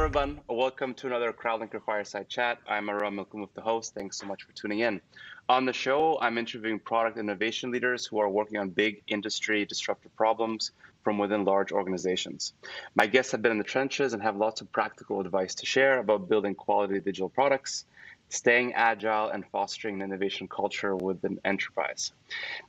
everyone. Welcome to another Crowdlinker Fireside Chat. I'm Aram Melkoumov, the host. Thanks so much for tuning in. On the show, I'm interviewing product innovation leaders who are working on big industry disruptive problems from within large organizations. My guests have been in the trenches and have lots of practical advice to share about building quality digital products, staying agile, and fostering an innovation culture within enterprise.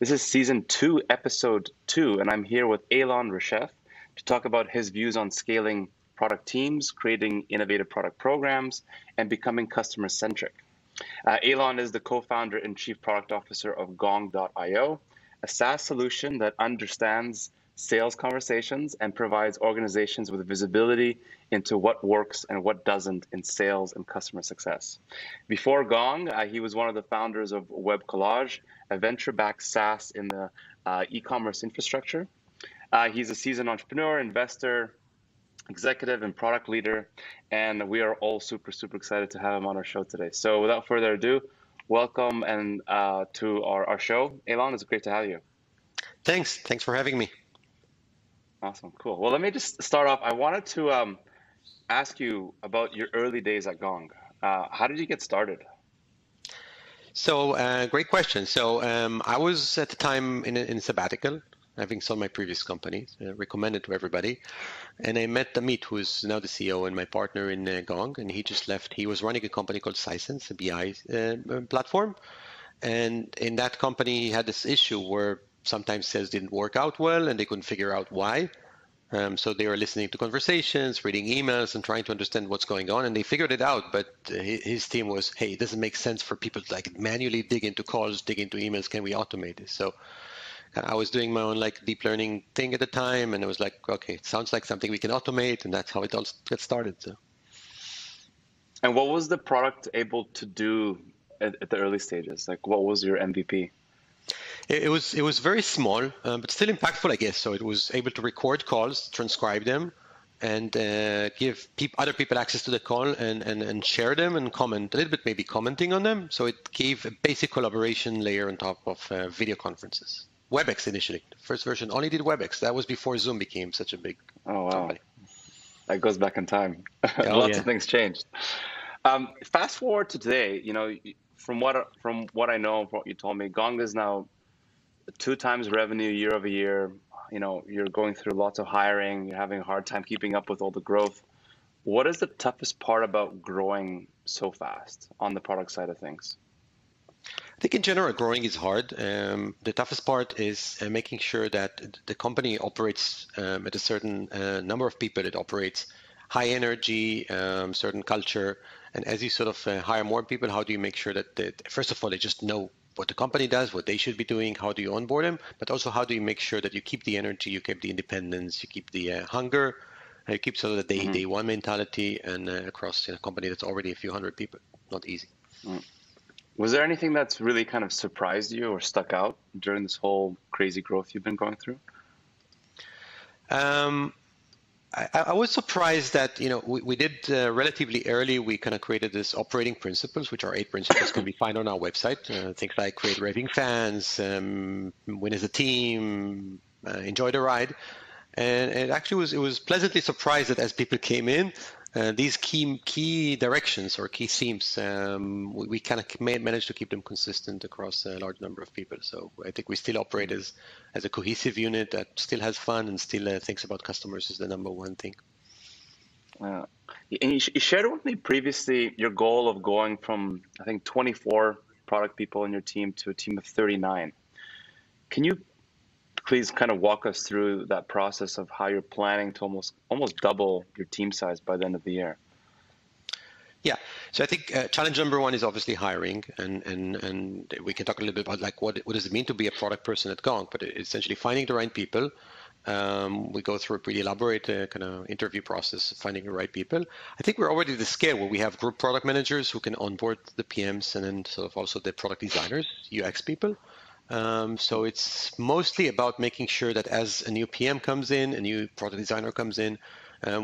This is season 2, episode 2, and I'm here with Eilon Reshef to talk about his views on scaling product teams, creating innovative product programs, and becoming customer-centric. Eilon is the co-founder and chief product officer of Gong.io, a SaaS solution that understands sales conversations and provides organizations with visibility into what works and what doesn't in sales and customer success. Before Gong, he was one of the founders of Webcollage, a venture-backed SaaS in the e-commerce infrastructure. He's a seasoned entrepreneur, investor, executive, and product leader, and we are all super excited to have him on our show today. So without further ado, welcome and to our show. Eilon, it's great to have you. Thanks for having me. Awesome, cool. Well, let me just start off. I wanted to ask you about your early days at Gong. How did you get started? So great question. So I was at the time in sabbatical, having sold my previous company, recommended to everybody. And I met Amit, who is now the CEO and my partner in Gong, and he just left. He was running a company called Sisense, a BI platform. And in that company, he had this issue where sometimes sales didn't work out well and they couldn't figure out why. So they were listening to conversations, reading emails, and trying to understand what's going on. And they figured it out, but his team was, hey, it doesn't make sense for people to like manually dig into calls, dig into emails. Can we automate this? So I was doing my own like deep learning thing at the time, and it was like, okay, it sounds like something we can automate, and that's how it all gets started. So. And what was the product able to do at the early stages? Like, what was your MVP? It was very small, but still impactful, I guess. So it was able to record calls, transcribe them, and give other people access to the call and share them and comment, a little bit maybe commenting on them. So it gave a basic collaboration layer on top of video conferences. WebEx initially. The first version only did WebEx. That was before Zoom became such a big company. That goes back in time. Lots of things changed. Fast forward to today, you know, from what I know, from what you told me, Gong is now 2 times revenue year over year. You know, you're going through lots of hiring. You're having a hard time keeping up with all the growth. What is the toughest part about growing so fast on the product side of things? I think in general, growing is hard. The toughest part is making sure that the company operates at a certain number of people. It operates high energy, certain culture. And as you sort of hire more people, how do you make sure that, first of all, they just know what the company does, what they should be doing, how do you onboard them, but also how do you make sure that you keep the energy, you keep the independence, you keep the hunger, you keep so that they one mentality and across a company that's already a few hundred people. Not easy. Was there anything that's really kind of surprised you or stuck out during this whole crazy growth you've been going through? I was surprised that, you know, we did relatively early, we kind of created this operating principles, which are 8 principles can be found on our website. Things like create raving fans, win as a team, enjoy the ride. And it actually was pleasantly surprised that as people came in, these key directions or key themes, we kind of managed to keep them consistent across a large number of people. So I think we still operate as a cohesive unit that still has fun and still thinks about customers is the number one thing. And you shared with me previously your goal of going from, I think, 24 product people in your team to a team of 39. Can you please kind of walk us through that process of how you're planning to almost double your team size by the end of the year? Yeah, so I think challenge number one is obviously hiring, and we can talk a little bit about like what does it mean to be a product person at Gong, but it's essentially finding the right people. We go through a pretty elaborate kind of interview process, finding the right people. I think we're already at the scale where we have group product managers who can onboard the PMs and then sort of also the product designers, UX people. So it's mostly about making sure that as a new PM comes in, a new product designer comes in,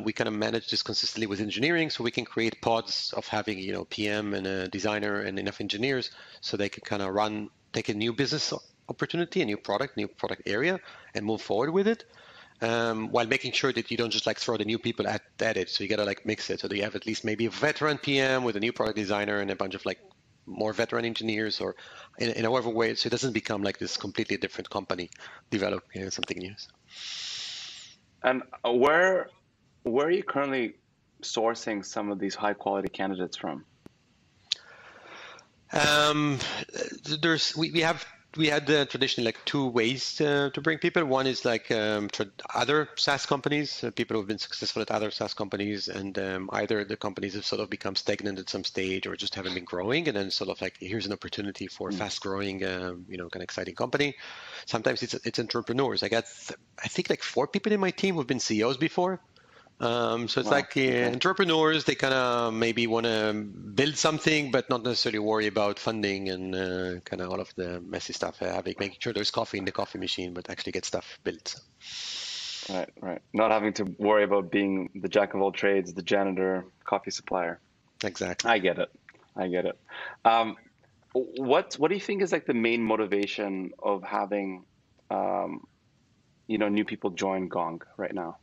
we kind of manage this consistently with engineering, so we can create pods of having, you know, PM and a designer and enough engineers, so they can kind of take a new business opportunity, a new product area, and move forward with it. while making sure that you don't just like throw the new people at it. So you got to like mix it. So that you have at least maybe a veteran PM with a new product designer and a bunch of like more veteran engineers, or in however way, so it doesn't become like this completely different company developing something new. And where are you currently sourcing some of these high quality candidates from? We had traditionally like two ways to bring people. One is like other SaaS companies, people who've been successful at other SaaS companies, and either the companies have sort of become stagnant at some stage or just haven't been growing, and then sort of like here's an opportunity for a fast-growing, kind of exciting company. Sometimes it's entrepreneurs. I think like 4 people in my team who've been CEOs before. So it's like entrepreneurs, they kind of maybe want to build something, but not necessarily worry about funding and kind of all of the messy stuff, making sure there's coffee in the coffee machine, but actually get stuff built. Right. Not having to worry about being the jack of all trades, the janitor, coffee supplier. Exactly. I get it. What do you think is like the main motivation of having, new people join Gong right now?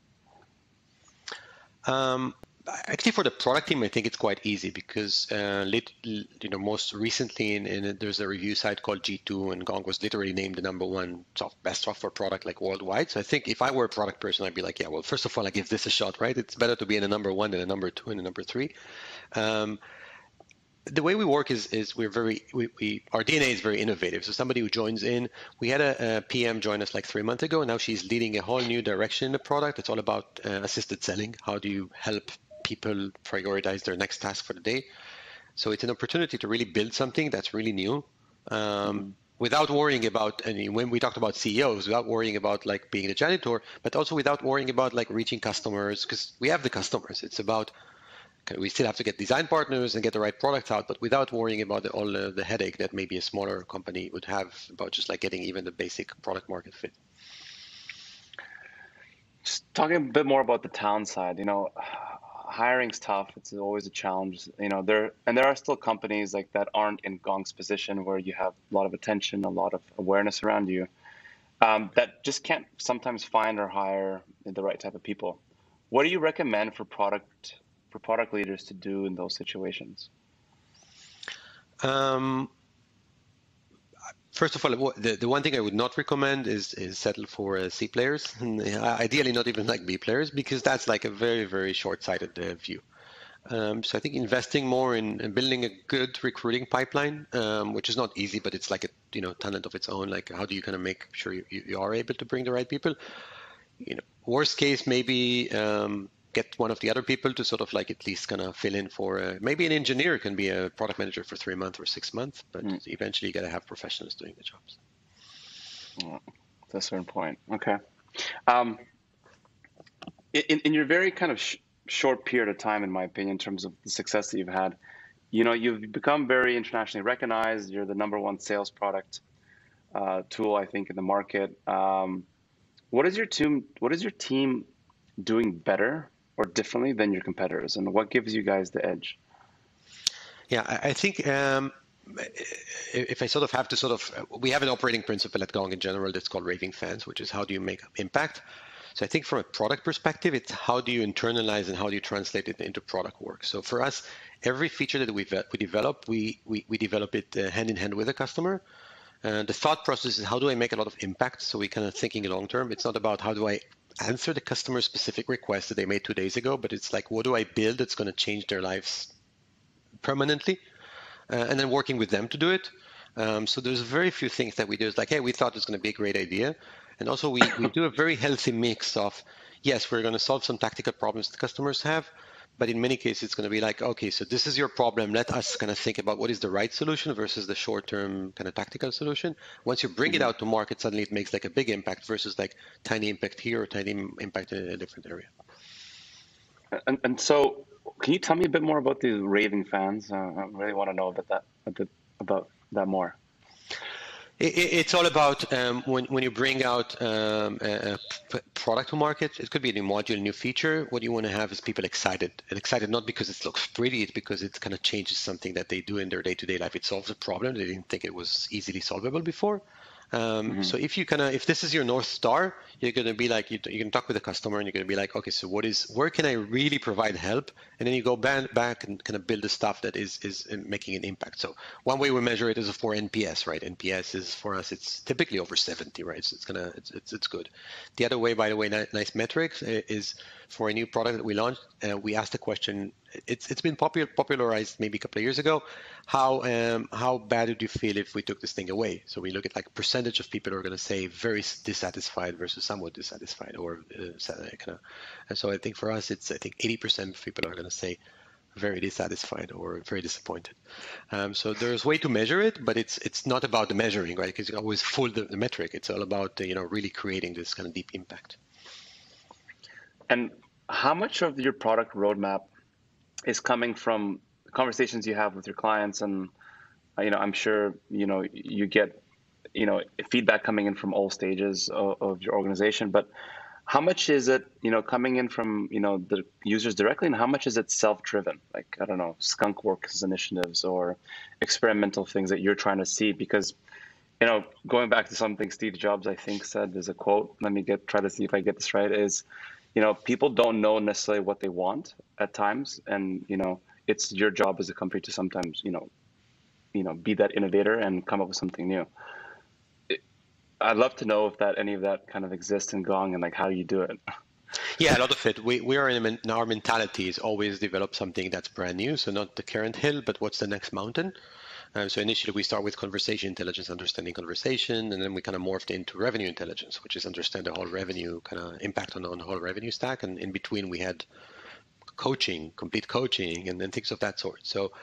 Actually, for the product team, I think it's quite easy because most recently there's a review site called G2, and Gong was literally named the #1 best software product like worldwide. So I think if I were a product person, I'd be like, yeah, well, first of all, I give this a shot, right? It's better to be in a #1 than a #2 and a #3. The way we work is our DNA is very innovative. So somebody who joins in, we had a PM join us like 3 months ago, and now she's leading a whole new direction in the product. It's all about assisted selling. How do you help people prioritize their next task for the day? So it's an opportunity to really build something that's really new, without worrying about, and when we talked about CEOs, without worrying about like being the janitor, but also without worrying about like reaching customers, because we have the customers. It's about, we still have to get design partners and get the right product out, but without worrying about all the headache that maybe a smaller company would have about just like getting even the basic product market fit. Just talking a bit more about the talent side, hiring's tough. It's always a challenge. There are still companies like that aren't in Gong's position where you have a lot of attention, a lot of awareness around you, that just can't sometimes find or hire the right type of people. What do you recommend for product leaders to do in those situations? First of all, the one thing I would not recommend is settle for C players, ideally not even like B players, because that's like a very, very short-sighted view. So I think investing more in building a good recruiting pipeline, which is not easy, but it's like a talent of its own. Like, how do you kind of make sure you are able to bring the right people? Worst case, maybe get one of the other people to sort of like at least kind of fill in for maybe an engineer can be a product manager for 3 months or 6 months, but eventually you got to have professionals doing the jobs. That's a certain point. Okay. In your very kind of short period of time, in my opinion, in terms of the success that you've had, you've become very internationally recognized. You're the #1 sales product tool, I think, in the market. What is your team doing better or differently than your competitors, and what gives you guys the edge? Yeah, I think if I sort of have to we have an operating principle at Gong in general that's called raving fans, which is how do you make impact. So I think from a product perspective, it's how do you internalize and how do you translate it into product work. So for us, every feature that we develop, we develop it hand in hand with the customer. The thought process is how do I make a lot of impact? So we kind of thinking long term. It's not about how do I answer the customer specific request that they made 2 days ago, but it's like, what do I build that's going to change their lives permanently? And then working with them to do it. So there's very few things that we do. It's like, hey, we thought it's going to be a great idea. And also we do a very healthy mix of, yes, we're going to solve some tactical problems that customers have, but in many cases, it's going to be like, okay, so this is your problem. Let us kind of think about what is the right solution versus the short-term kind of tactical solution. Once you bring it out to market, suddenly it makes like a big impact versus like tiny impact here or tiny impact in a different area. And so, can you tell me a bit more about these raving fans? I really want to know about that more. It's all about when you bring out a product to market. It could be a new module, a new feature. What you want to have is people excited, and excited not because it looks pretty, it's because it kind of changes something that they do in their day-to-day life. It solves a problem they didn't think it was easily solvable before. So if this is your North Star, you're going to be like, you can talk with the customer and you're going to be like, okay, so where can I really provide help? And then you go back and kind of build the stuff that is making an impact. So one way we measure it is for NPS, right? NPS is for us, it's typically over 70, right? So it's good. The other way, by the way, nice metrics is for a new product that we launched, we asked the question, it's been popularized maybe a couple of years ago. How bad would you feel if we took this thing away? So we look at like percentage of people who are going to say very dissatisfied versus somewhat dissatisfied, or kind of. And so I think for us, I think 80% of people are going to say very dissatisfied or very disappointed. So there's a way to measure it, but it's not about the measuring, right? Because you can always fool the metric. It's all about really creating this kind of deep impact. And how much of your product roadmap is coming from conversations you have with your clients? And I'm sure you get feedback coming in from all stages of your organization, but how much is it coming in from the users directly, and how much is it self-driven, like, I don't know, skunk works initiatives or experimental things that you're trying to see? Because going back to something Steve Jobs I think said, there's a quote, let me try to see if I get this right, is people don't know necessarily what they want at times, and it's your job as a company to sometimes be that innovator and come up with something new. I'd love to know if any of that kind of exists in Gong, and like how you do it. Yeah, a lot of it. We are in our mentality is always develop something that's brand new. So not the current hill, but what's the next mountain. So initially we start with conversation intelligence, understanding conversation, and then we kind of morphed into revenue intelligence, which is understand the whole revenue kind of impact on the whole revenue stack. And in between we had coaching, complete coaching, and then things of that sort. So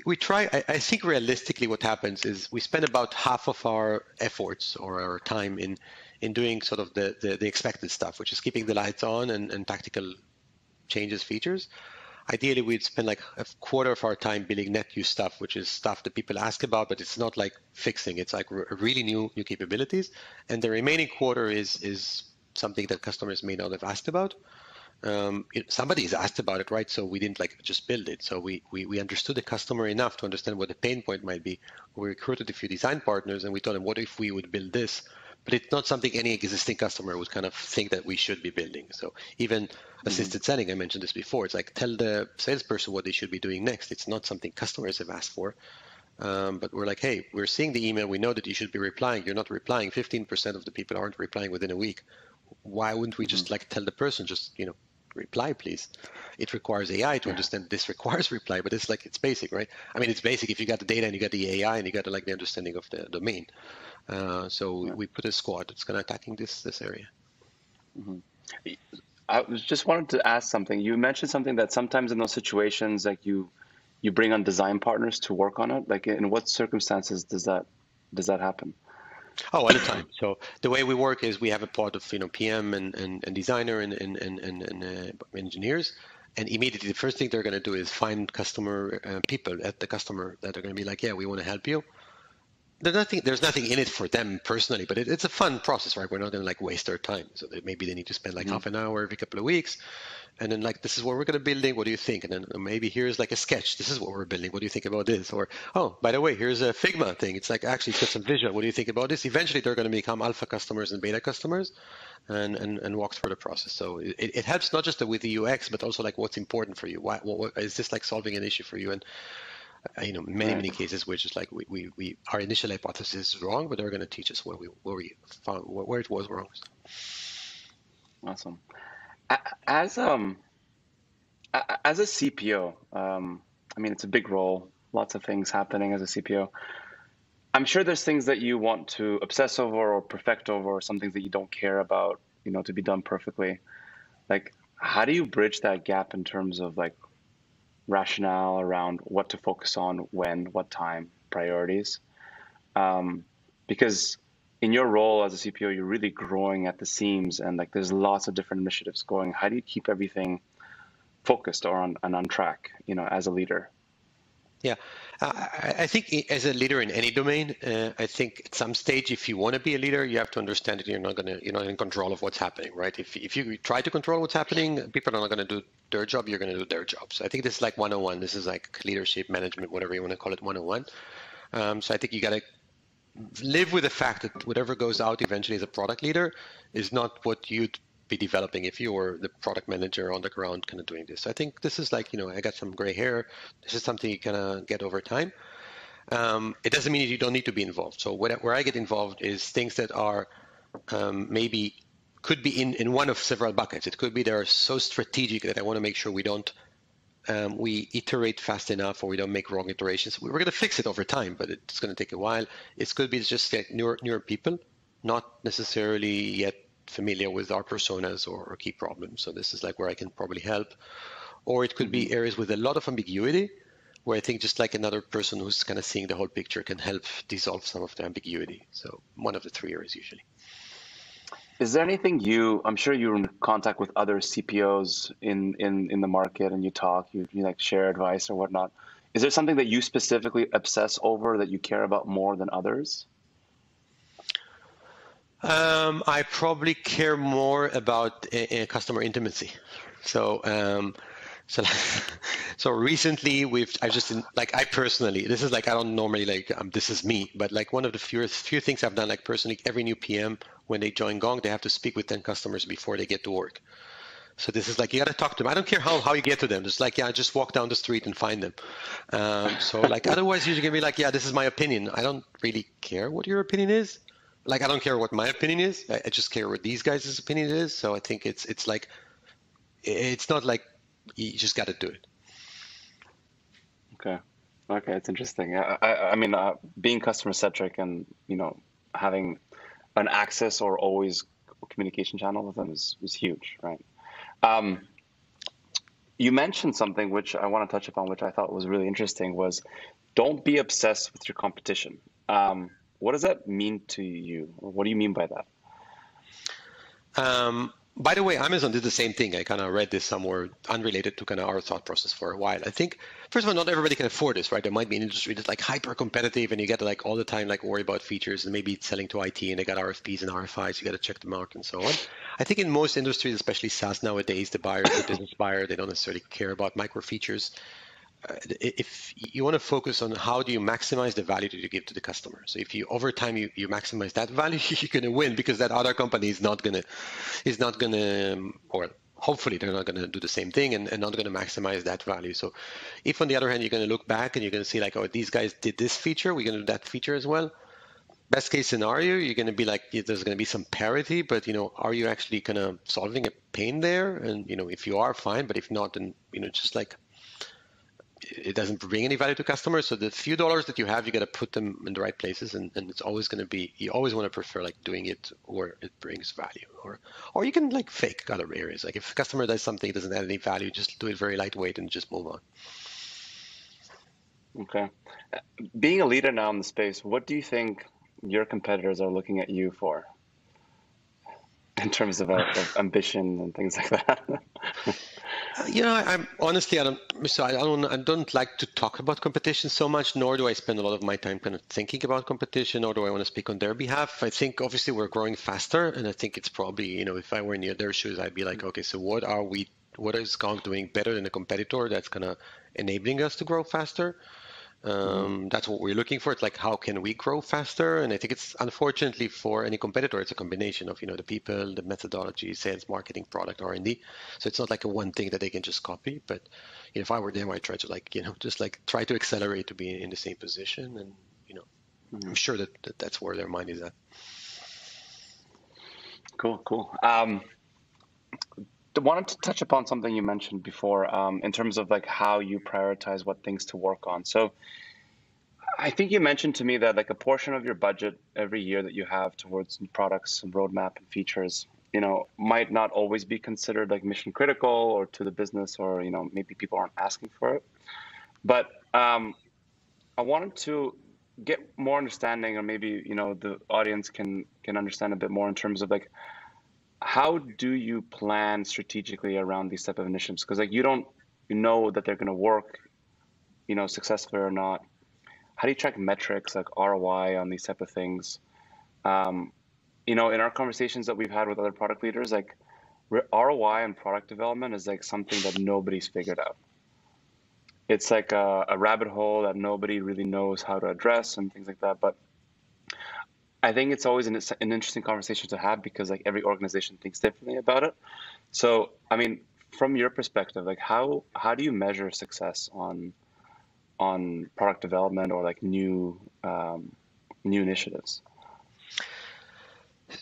we try, I think realistically what happens is we spend about half of our efforts or our time in doing sort of the expected stuff, which is keeping the lights on and tactical changes, features. Ideally, we'd spend like a quarter of our time building net new stuff, which is stuff that people ask about, but it's not like fixing. It's like really new capabilities. And the remaining quarter is something that customers may not have asked about. Somebody's asked about it, right? So we didn't like just build it. So we understood the customer enough to understand what the pain point might be. We recruited a few design partners and we told them, what if we would build this? But it's not something any existing customer would kind of think that we should be building. So even assisted selling, I mentioned this before, it's like tell the salesperson what they should be doing next. It's not something customers have asked for. But we're like, hey, we're seeing the email. We know that you should be replying. You're not replying. 15% of the people aren't replying within a week. Why wouldn't we just like tell the person, just, reply, please? It requires AI to understand this requires reply, but it's like, it's basic, right? I mean, it's basic if you got the data and you got the AI and you got like the understanding of the domain. So we put a squad that's kind of attacking this area. I just wanted to ask something. You mentioned something that sometimes in those situations, like you bring on design partners to work on it. Like, in what circumstances does that happen? Oh, all the time. So the way we work is we have a pod of PM and designer and engineers, and immediately the first thing they're going to do is find customer people at the customer that are going to be like, yeah, we want to help you. There's nothing in it for them personally, but it's a fun process, right? We're not going to like waste their time. So maybe they need to spend like half an hour every couple of weeks. And then like, this is what we're going to building. What do you think? And then maybe here's like a sketch. This is what we're building. What do you think about this? Or, oh, by the way, here's a Figma thing. It's like, actually, it's got some visual. What do you think about this? Eventually, they're going to become alpha customers and beta customers and walk through the process. So it helps not just with the UX, but also like what's important for you. What is this like solving an issue for you? And many cases we're just like we our initial hypothesis is wrong, but they're going to teach us where we found where it was wrong. Awesome. As a CPO, I mean, it's a big role, lots of things happening as a CPO. I'm sure there's things that you want to obsess over or perfect over, or some things that you don't care about, to be done perfectly. Like, how do you bridge that gap in terms of like rationale around what to focus on, when, what time, priorities? Because in your role as a CPO, you're really growing at the seams, and like there's lots of different initiatives going. How do you keep everything focused or on track, as a leader? Yeah, I think as a leader in any domain, I think at some stage, if you want to be a leader, you have to understand that you're not in control of what's happening, right? If you try to control what's happening, people are not going to do their job. You're going to do their job. So I think this is like 101. This is like leadership, management, whatever you want to call it, 101. So I think you got to live with the fact that whatever goes out eventually as a product leader is not what you'd be developing if you were the product manager on the ground kind of doing this. I think this is like, I got some gray hair. This is something you kind of get over time. It doesn't mean you don't need to be involved. So where I get involved is things that are maybe could be in one of several buckets. It could be they're so strategic that I want to make sure we iterate fast enough or we don't make wrong iterations. We're going to fix it over time, but it's going to take a while. It could be just like newer people, not necessarily yet familiar with our personas or key problems. So this is like where I can probably help. Or it could be areas with a lot of ambiguity, where I think just like another person who's kind of seeing the whole picture can help dissolve some of the ambiguity. So one of the three areas usually. Is there anything I'm sure you're in contact with other CPOs in the market and you talk, you like share advice or whatnot. Is there something that you specifically obsess over that you care about more than others? I probably care more about customer intimacy. So recently I personally, this is like, I don't normally this is me, but like one of the few things I've done, like personally, every new PM, when they join Gong, they have to speak with 10 customers before they get to work. So this is like, you got to talk to them. I don't care how you get to them. Just like, just walk down the street and find them. So like, otherwise you're going to be like, this is my opinion. I don't really care what your opinion is. Like, I don't care what my opinion is. I just care what these guys' opinion is. So I think it's like, it's not like you just got to do it. Okay, it's interesting. I mean, being customer centric and having an access or always communication channel with them is huge, right? You mentioned something which I want to touch upon, which I thought was really interesting, was don't be obsessed with your competition. What does that mean to you? Or what do you mean by that? By the way, Amazon did the same thing. I kind of read this somewhere unrelated to kind of our thought process for a while. I think, first of all, not everybody can afford this, right? There might be an industry that's like hyper competitive and you get to like all the time like worry about features, and maybe it's selling to IT and they got RFPs and RFIs, you got to check them out and so on. I think in most industries, especially SaaS nowadays, the buyer is the business buyer. They don't necessarily care about micro features. If you want to focus on how do you maximize the value that you give to the customer. So if you over time you maximize that value, you're going to win, because that other company is not going to, or hopefully they're not going to do the same thing and not going to maximize that value. So if on the other hand, you're going to look back and you're going to see like, oh, these guys did this feature, we're going to do that feature as well. Best case scenario, you're going to be like, there's going to be some parity, but are you actually kind of solving a pain there? And if you are, fine, but if not, then just like, it doesn't bring any value to customers. So the few dollars that you have, you got to put them in the right places, and it's always going to be, you always want to prefer like doing it where it brings value, or you can like fake other areas. Like if a customer does something that doesn't add any value, just do it very lightweight and just move on. Okay. Being a leader now in the space, what do you think your competitors are looking at you for in terms of ambition and things like that? I'm honestly, I don't like to talk about competition so much, nor do I spend a lot of my time kind of thinking about competition, nor do I want to speak on their behalf. I think obviously we're growing faster, and I think it's probably, if I were in their shoes, I'd be like, okay, so what is Gong doing better than a competitor that's kind of enabling us to grow faster? That's what we're looking for. It's like, how can we grow faster? And I think it's, unfortunately for any competitor, it's a combination of, the people, the methodology, sales, marketing, product, R&D. So it's not like a one thing that they can just copy. But if I were them, I'd try to just try to accelerate to be in the same position. And, I'm sure that's where their mind is at. Cool. I wanted to touch upon something you mentioned before, in terms of like how you prioritize what things to work on. So I think you mentioned to me that like a portion of your budget every year that you have towards products and roadmap and features, might not always be considered like mission critical or to the business, or, maybe people aren't asking for it. But I wanted to get more understanding, or maybe, the audience can understand a bit more in terms of like, how do you plan strategically around these type of initiatives? Because like you don't know that they're going to work, successfully or not. How do you track metrics like ROI on these type of things? In our conversations that we've had with other product leaders, like ROI and product development is like something that nobody's figured out. It's like a rabbit hole that nobody really knows how to address and things like that. But I think it's always an interesting conversation to have because like every organization thinks differently about it. So, I mean, from your perspective, like how do you measure success on product development or like new initiatives?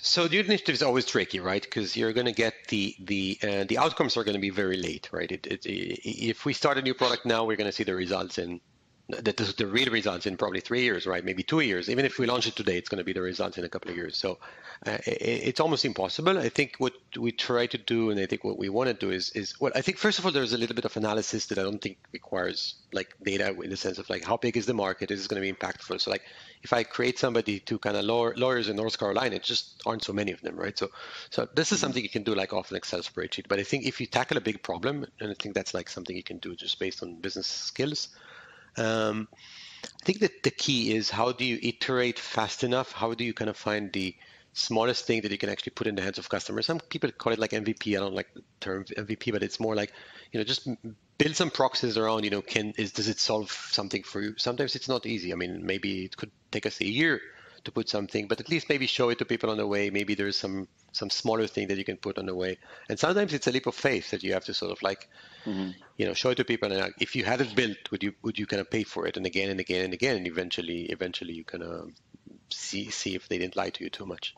So the initiative is always tricky, right? Because you're going to get the outcomes are going to be very late, right? If we start a new product now, we're going to see the results in the real results in probably 3 years, right? Maybe 2 years. Even if we launch it today, it's going to be the results in a couple of years. So it's almost impossible. I think what we try to do, and I think what we want to do is well, I think first of all, there's a little bit of analysis that I don't think requires like data in the sense of like how big is the market? Is it going to be impactful? So like if I create somebody to kind of lawyers in North Carolina, it just aren't so many of them, right? So this is something you can do like off an Excel spreadsheet. But I think if you tackle a big problem, and I think that's like something you can do just based on business skills. I think that the key is how do you iterate fast enough? How do you kind of find the smallest thing that you can actually put in the hands of customers? Some people call it like MVP. I don't like the term MVP, but it's more like, just build some proxies around, does it solve something for you? Sometimes it's not easy. I mean, maybe it could take us a year to put something, but at least maybe show it to people on the way. Maybe there's some smaller thing that you can put on the way. And sometimes it's a leap of faith that you have to sort of like, show it to people. And if you had it built, would you kind of pay for it? And again and again and again, and eventually you kind of see if they didn't lie to you too much.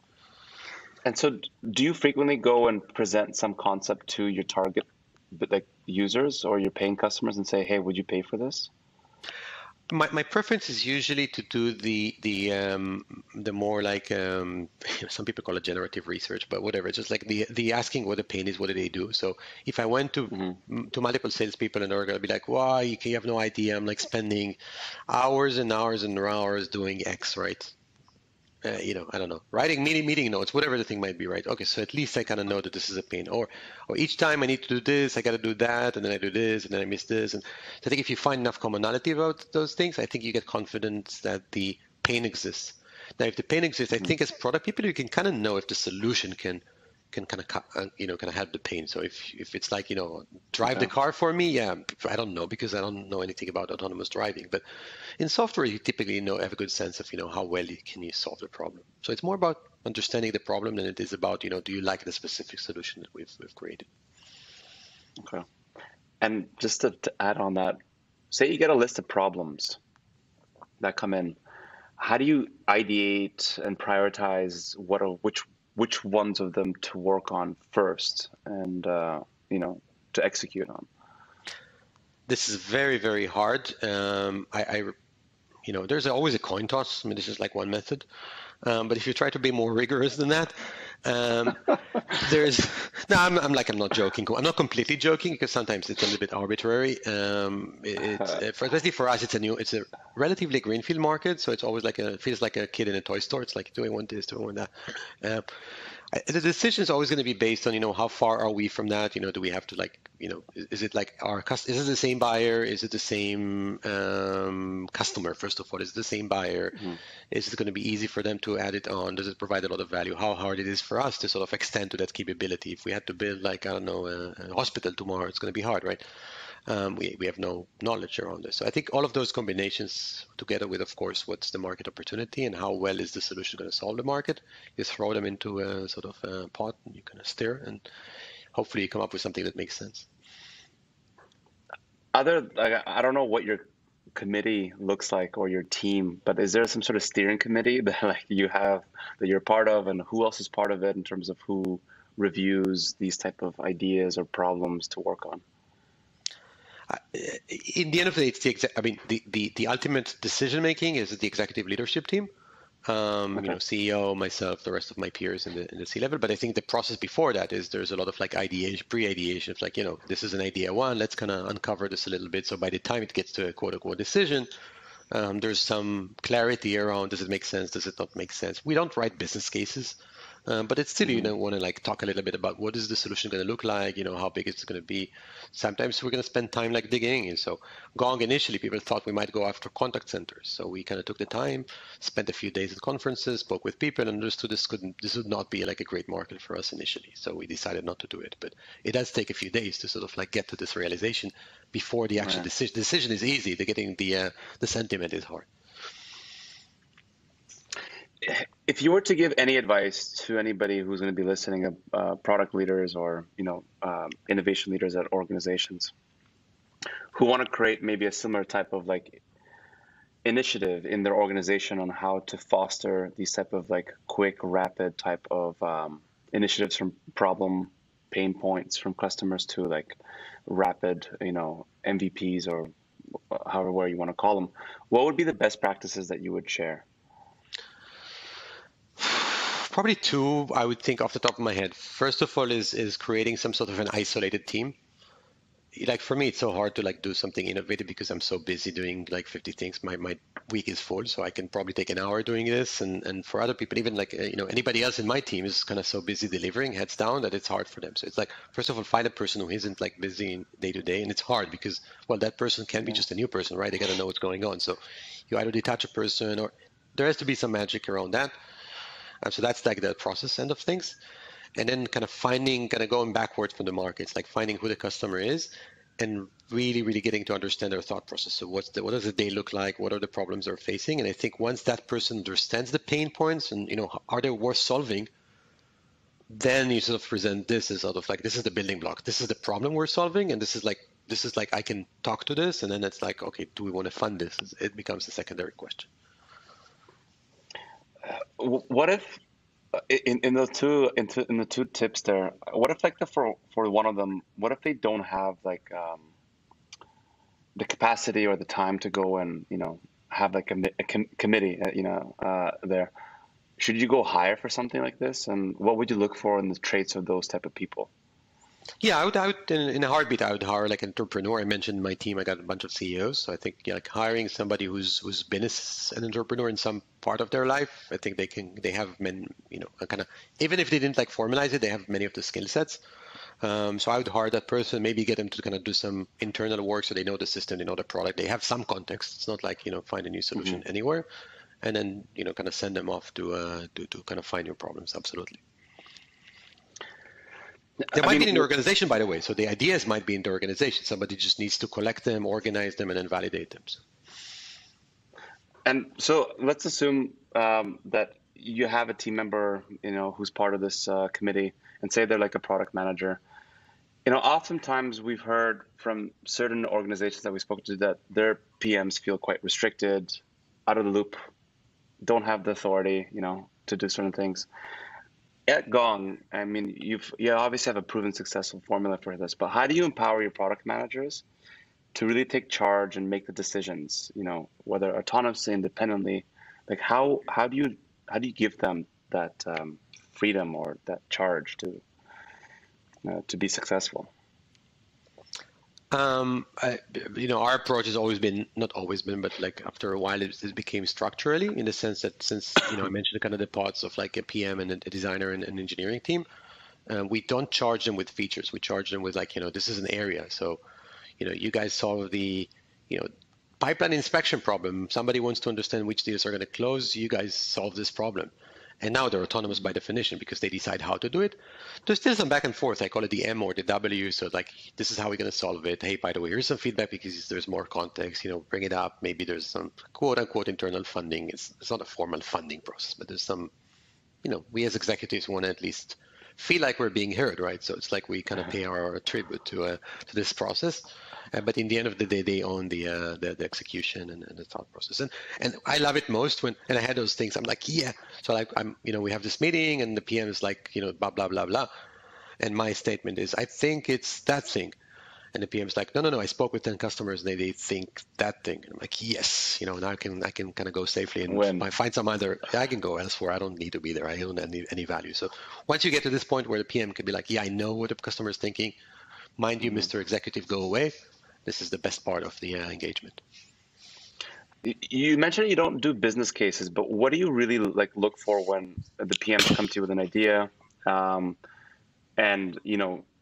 And so, do you frequently go and present some concept to your target, like users or your paying customers, and say, "Hey, would you pay for this?" My preference is usually to do the more like some people call it generative research, but whatever. It's just like the asking what the pain is, what do they do? So if I went to multiple salespeople and they're gonna be like, "Wow, you have no idea. I'm like spending hours and hours and hours doing X, right?" I don't know, writing meeting notes, whatever the thing might be, right? Okay, so at least I kind of know that this is a pain. Or each time I need to do this, I got to do that, and then I do this, and then I miss this. And so I think if you find enough commonality about those things, I think you get confidence that the pain exists. Now, if the pain exists, I think as product people, you can kind of know if the solution can kind of help the pain. So if it's like, drive the car for me, yeah, I don't know because I don't know anything about autonomous driving. But in software, you typically have a good sense of, how well can you solve the problem. So it's more about understanding the problem than it is about, do you like the specific solution that we've created. Okay. And just to add on that, say you get a list of problems that come in. How do you ideate and prioritize which ones of them to work on first and to execute on? This is very, very hard. There's always a coin toss. I mean, this is like one method. But if you try to be more rigorous than that, I'm not joking. I'm not completely joking because sometimes it's a little bit arbitrary. Especially for us, it's a relatively greenfield market, so it's always feels like a kid in a toy store. It's like, do I want this? Do I want that? The decision is always going to be based on, how far are we from that? Do we have to is it like is it the same buyer? Is it the same customer? First of all, is it the same buyer? Is it going to be easy for them to add it on? Does it provide a lot of value? How hard it is for us to sort of extend to that capability? If we had to build a hospital tomorrow, it's going to be hard, right? We have no knowledge around this. So I think all of those combinations together with, of course, what's the market opportunity and how well is the solution going to solve the market, you throw them into a sort of a pot and you kind of stir and hopefully you come up with something that makes sense. I don't know what your committee looks like or your team, but is there some sort of steering committee that you have that you're part of, and who else is part of it in terms of who reviews these type of ideas or problems to work on? In the end of the day, the ultimate decision making is the executive leadership team. CEO, myself, the rest of my peers in the C-level. But I think the process before that is there's a lot of ideation, pre-ideation. It's this is an idea one. Let's kind of uncover this a little bit. So by the time it gets to a quote unquote decision, there's some clarity around, does it make sense? Does it not make sense? We don't write business cases. But it's still, want to talk a little bit about what is the solution going to look like, how big it's going to be. Sometimes we're going to spend time digging. And so Gong, initially, people thought we might go after contact centers. So we kind of took the time, spent a few days at conferences, spoke with people, and understood this would not be a great market for us initially. So we decided not to do it. But it does take a few days to sort of get to this realization before the actual decision. Decision is easy. Getting the sentiment is hard. If you were to give any advice to anybody who's going to be listening, product leaders or innovation leaders at organizations who want to create maybe a similar type of like initiative in their organization on how to foster these type of like quick, rapid type of initiatives from problem pain points from customers to like rapid, MVPs or however you want to call them, what would be the best practices that you would share? Probably two, I would think off the top of my head. First of all is creating some sort of an isolated team. Like for me, it's so hard to like do something innovative because I'm so busy doing like 50 things. My week is full, so I can probably take an hour doing this. And for other people, even like anybody else in my team is kind of so busy delivering heads down that it's hard for them. So it's like first of all, find a person who isn't like busy in day to day, and it's hard because well, that person can be just a new person, right? They got to know what's going on. So you either detach a person or there has to be some magic around that. So that's like the process end of things. And then kind of going backwards from the markets, like finding who the customer is and really getting to understand their thought process. So what does the day look like? What are the problems they're facing? And I think once that person understands the pain points and, are they worth solving? Then you sort of present this as sort of like, this is the building block. This is the problem we're solving. And this is like, I can talk to this. And then it's like, okay, do we want to fund this? It becomes a secondary question. What if in the two tips there, what if like for one of them, what if they don't have like the capacity or the time to go and have like a committee there? Should you go hire for something like this, and what would you look for in the traits of those type of people? Yeah, I would in a heartbeat, I would hire like an entrepreneur. I mentioned in my team, I got a bunch of CEOs. So I think like hiring somebody who's been an entrepreneur in some part of their life, I think they have a kind of, even if they didn't like formalize it, they have many of the skill sets. So I would hire that person, maybe get them to kind of do some internal work so they know the system, they know the product, they have some context. It's not like, find a new solution anywhere. And then, kind of send them off to kind of find new problems. Absolutely. They might be in the organization, by the way. So the ideas might be in the organization. Somebody just needs to collect them, organize them, and then validate them. And so let's assume that you have a team member, who's part of this committee, and say they're like a product manager. Oftentimes we've heard from certain organizations that we spoke to that their PMs feel quite restricted, out of the loop, don't have the authority, to do certain things. At Gong, I mean, you obviously have a proven successful formula for this, but how do you empower your product managers to really take charge and make the decisions, whether autonomously, independently? Like how do you give them that freedom or that charge to be successful? Our approach has always been, not always been, but like after a while, it became structurally in the sense that since, I mentioned kind of the parts of like a PM and a designer and an engineering team, we don't charge them with features. We charge them with like, this is an area. So, you guys solve the, pipeline inspection problem. Somebody wants to understand which deals are going to close. You guys solve this problem. And now they're autonomous by definition because they decide how to do it. There's still some back and forth. I call it the M or the W. So like, this is how we're going to solve it. Hey, by the way, here's some feedback because there's more context, bring it up. Maybe there's some quote unquote internal funding. It's not a formal funding process, but there's some, we as executives want to at least feel like we're being heard, right? So it's like we kind of pay our tribute to this process. But in the end of the day, they own the execution and the thought process. And I love it most when I had those things. I'm like, yeah. So like we have this meeting and the PM is like, blah blah blah blah, and my statement is, I think it's that thing. And the PM is like, no. I spoke with 10 customers and they think that thing. And I'm like, yes, now I can kind of go safely and find some other. I can go elsewhere. I don't need to be there. I don't need any value. So once you get to this point where the PM can be like, yeah, I know what the customer is thinking. Mind you, Mr. Executive, go away. This is the best part of the engagement. You mentioned you don't do business cases, but what do you really like look for when the PMs come to you with an idea, and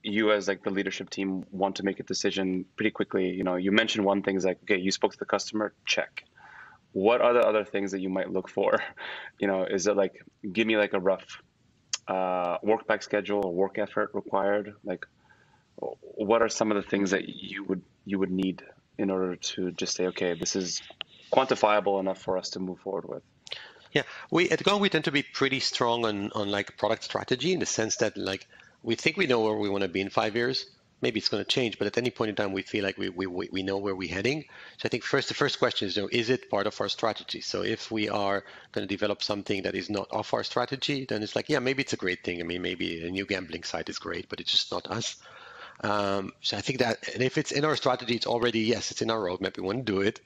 you as like the leadership team want to make a decision pretty quickly? You mentioned one thing is like, okay, you spoke to the customer, check. What are the other things that you might look for? Is it like, give me like a rough work back schedule or work effort required? Like, what are some of the things that you would need in order to just say, okay, this is quantifiable enough for us to move forward with? Yeah, we at Gong we tend to be pretty strong on like product strategy in the sense that like we think we know where we want to be in 5 years. Maybe it's going to change, but at any point in time, we feel like we know where we're heading. So I think the first question is, is it part of our strategy? So if we are going to develop something that is not off our strategy, then it's like, yeah, maybe it's a great thing. I mean, maybe a new gambling site is great, but it's just not us. So I think that, and if it's in our strategy, it's already, yes, it's in our roadmap. We want to do it.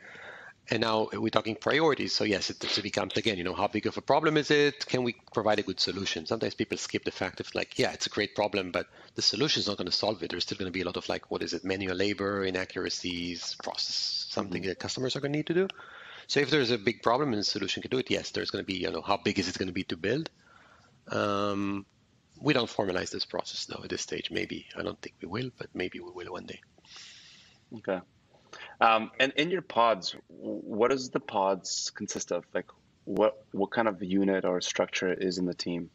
And now we're talking priorities. So yes, it becomes again, how big of a problem is it? Can we provide a good solution? Sometimes people skip the fact of like, yeah, it's a great problem, but the solution is not going to solve it. There's still going to be a lot of like, what is it? Manual labor, inaccuracies, process, something that customers are going to need to do. So if there's a big problem and the solution can do it, yes, there's going to be, how big is it going to be to build? We don't formalize this process though at this stage. Maybe, I don't think we will, but maybe we will one day. Okay. And in your pods, what does the pods consist of? Like, what kind of unit or structure is in the team?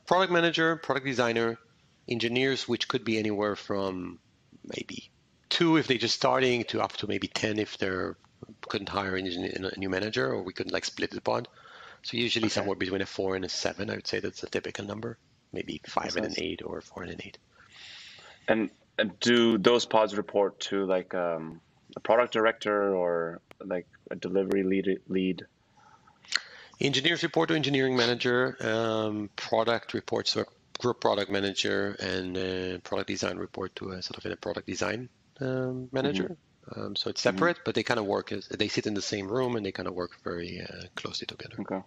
Product manager, product designer, engineers, which could be anywhere from maybe 2 if they're just starting to up to maybe 10 if they couldn't hire a new manager, or we couldn't like split the pod. So usually somewhere between a 4 and a 7, I would say that's a typical number. Maybe 5 and an 8 or 4 and an 8. And do those pods report to like a product director or like a delivery lead? Engineers report to engineering manager, product reports to a group product manager, and product design report to a sort of a product design manager. So it's separate, but they kind of work they sit in the same room and they kind of work very closely together. Okay.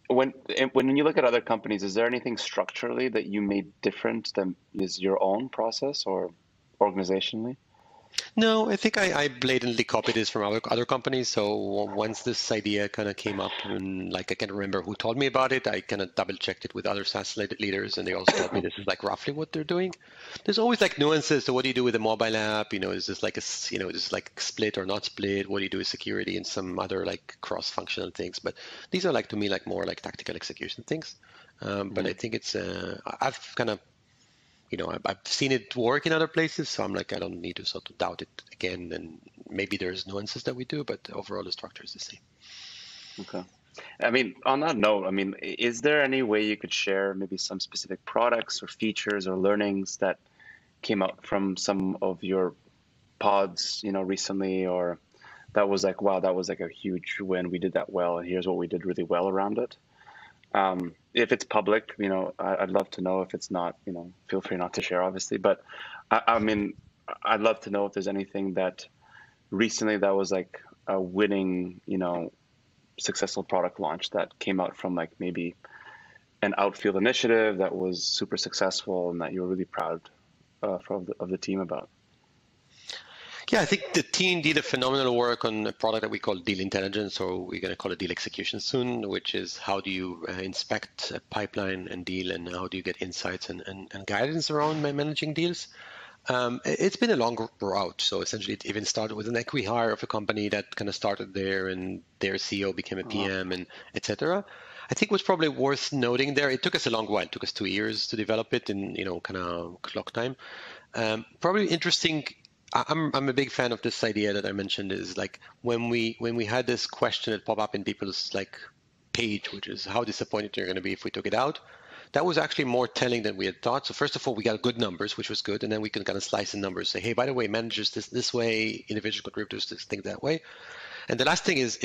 When you look at other companies, is there anything structurally that you made different than is your own process or organizationally? No, I think I blatantly copied this from other companies. So once this idea kind of came up, and like I can't remember who told me about it, I kind of double checked it with other SaaS leaders, and they also told me this is like roughly what they're doing. There's always like nuances. So what do you do with a mobile app? Is this like is like split or not split? What do you do with security and some other like cross-functional things? But these are like to me like more like tactical execution things. But I think it's I've kind of I've seen it work in other places, so I'm like, I don't need to sort of doubt it again. And maybe there's nuances that we do, but overall the structure is the same. Okay. I mean, on that note, I mean, is there any way you could share maybe some specific products or features or learnings that came out from some of your pods, recently, or that was like, wow, that was like a huge win. We did that well, and here's what we did really well around it. If it's public, I'd love to know. If it's not, feel free not to share, obviously. But I mean, I'd love to know if there's anything that recently that was like a winning, successful product launch that came out from like maybe an outfield initiative that was super successful and that you were really proud of the team about. Yeah, I think the team did a phenomenal work on a product that we call deal intelligence, or we're going to call it deal execution soon, which is how do you inspect a pipeline and deal, and how do you get insights and guidance around managing deals. It's been a long route. So essentially it even started with an acqui-hire of a company that kind of started there, and their CEO became a PM and etc. I think what's probably worth noting there, it took us a long while. It took us 2 years to develop it in, kind of clock time. Probably interesting. I'm a big fan of this idea that I mentioned, is like when we had this question that pop up in people's like page, which is how disappointed you're going to be if we took it out. That was actually more telling than we had thought. So first of all, we got good numbers, which was good, and then we can kind of slice the numbers, say, hey, by the way, managers this way, individual contributors this thing that way. And the last thing is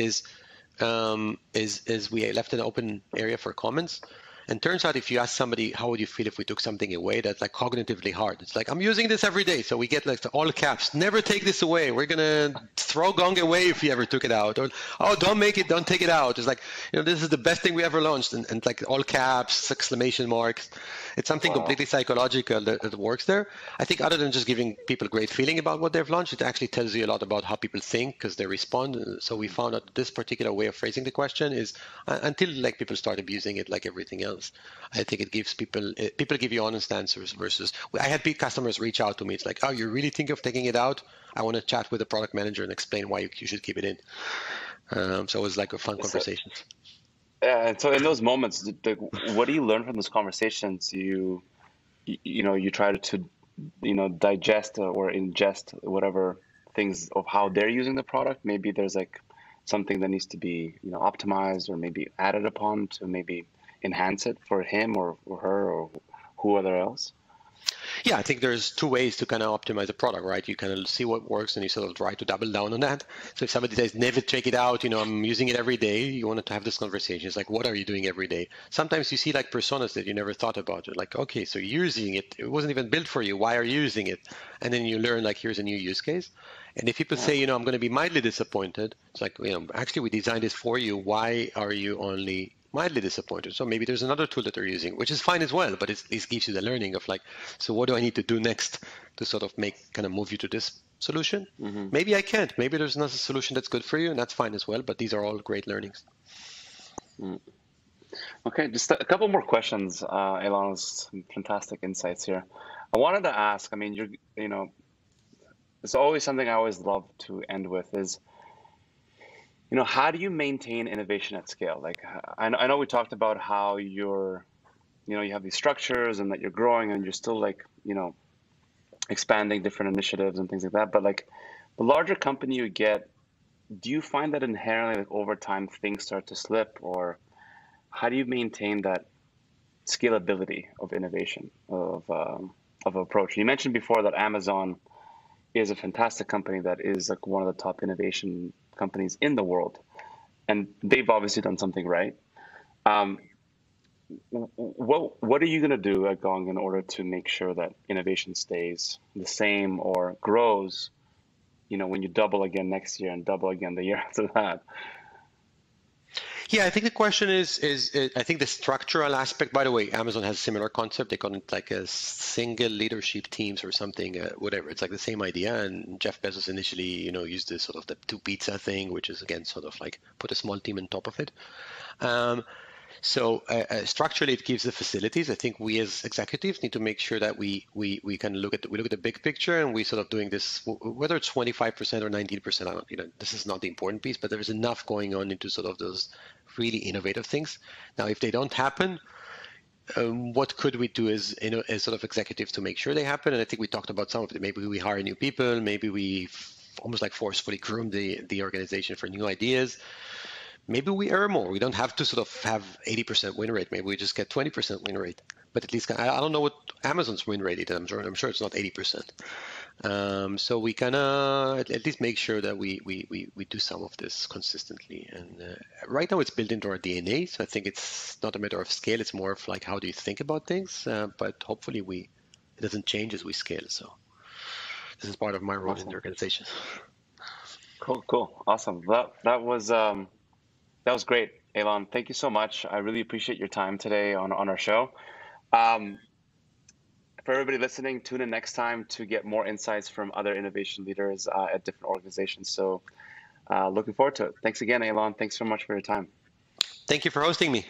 we left an open area for comments. And turns out if you ask somebody, how would you feel if we took something away, that's like cognitively hard. It's like, I'm using this every day. So we get like all caps, never take this away. We're going to throw Gong away if you ever took it out. Or, oh, don't take it out. It's like, this is the best thing we ever launched. And like all caps, exclamation marks. It's something completely psychological that works there. I think other than just giving people a great feeling about what they've launched, it actually tells you a lot about how people think because they respond. So we found out this particular way of phrasing the question is until like people start abusing it like everything else. I think it gives people give you honest answers versus I had big customers reach out to me. It's like, oh, you really think of taking it out? I want to chat with the product manager and explain why you should keep it in. So it was like a fun conversation. And so in those moments, what do you learn from those conversations? You try to digest or ingest whatever things of how they're using the product. Maybe there's like something that needs to be, optimized or maybe added upon to maybe enhance it for him or her or whoever else? Yeah, I think there's two ways to kind of optimize a product, right? You kind of see what works and you sort of try to double down on that. So if somebody says, never check it out, I'm using it every day, you want to have this conversation. It's like, what are you doing every day? Sometimes you see like personas that you never thought about. You're like, okay, so you're using it. It wasn't even built for you. Why are you using it? And then you learn like, here's a new use case. And if people say, I'm going to be mildly disappointed, it's like, actually we designed this for you. Why are you only mildly disappointed? So maybe there's another tool that they're using, which is fine as well, but it gives you the learning of like, so what do I need to do next to sort of move you to this solution? Mm-hmm. Maybe I can't. Maybe there's another solution that's good for you, and that's fine as well, but these are all great learnings. Okay, just a couple more questions. Eilon, some fantastic insights here. I wanted to ask, I mean, it's always something I always love to end with is, how do you maintain innovation at scale? Like, I know we talked about how you have these structures and that you're growing and you're still like, expanding different initiatives and things like that. But like the larger company you get, do you find that inherently like over time things start to slip, or how do you maintain that scalability of innovation of approach? You mentioned before that Amazon is a fantastic company that is like one of the top innovation companies in the world, and they've obviously done something right. What are you going to do at Gong in order to make sure that innovation stays the same or grows, when you double again next year and double again the year after that? Yeah, I think the question is I think the structural aspect, by the way, Amazon has a similar concept. They call it like a single leadership teams or something, whatever. It's like the same idea. And Jeff Bezos initially, used this sort of the two pizza thing, which is again, sort of like put a small team on top of it. So structurally, it gives the facilities. I think we as executives need to make sure that we kind of look at the big picture, and we sort of doing this, whether it's 25% or 19%. This is not the important piece, but there is enough going on into sort of those really innovative things. Now, if they don't happen, what could we do as sort of executives to make sure they happen? And I think we talked about some of it. Maybe we hire new people. Maybe we almost like forcefully groom the organization for new ideas. Maybe we err more. We don't have to sort of have 80% win rate. Maybe we just get 20% win rate. But at least I don't know what Amazon's win rate is. I'm sure it's not 80%. So we kind of at least make sure that we do some of this consistently. And right now it's built into our DNA. So I think it's not a matter of scale. It's more of like, how do you think about things? But hopefully it doesn't change as we scale. So this is part of my role in the organization. Cool. Awesome. That was great, Eilon. Thank you so much. I really appreciate your time today on our show. For everybody listening, tune in next time to get more insights from other innovation leaders at different organizations. So looking forward to it. Thanks again, Eilon. Thanks so much for your time. Thank you for hosting me.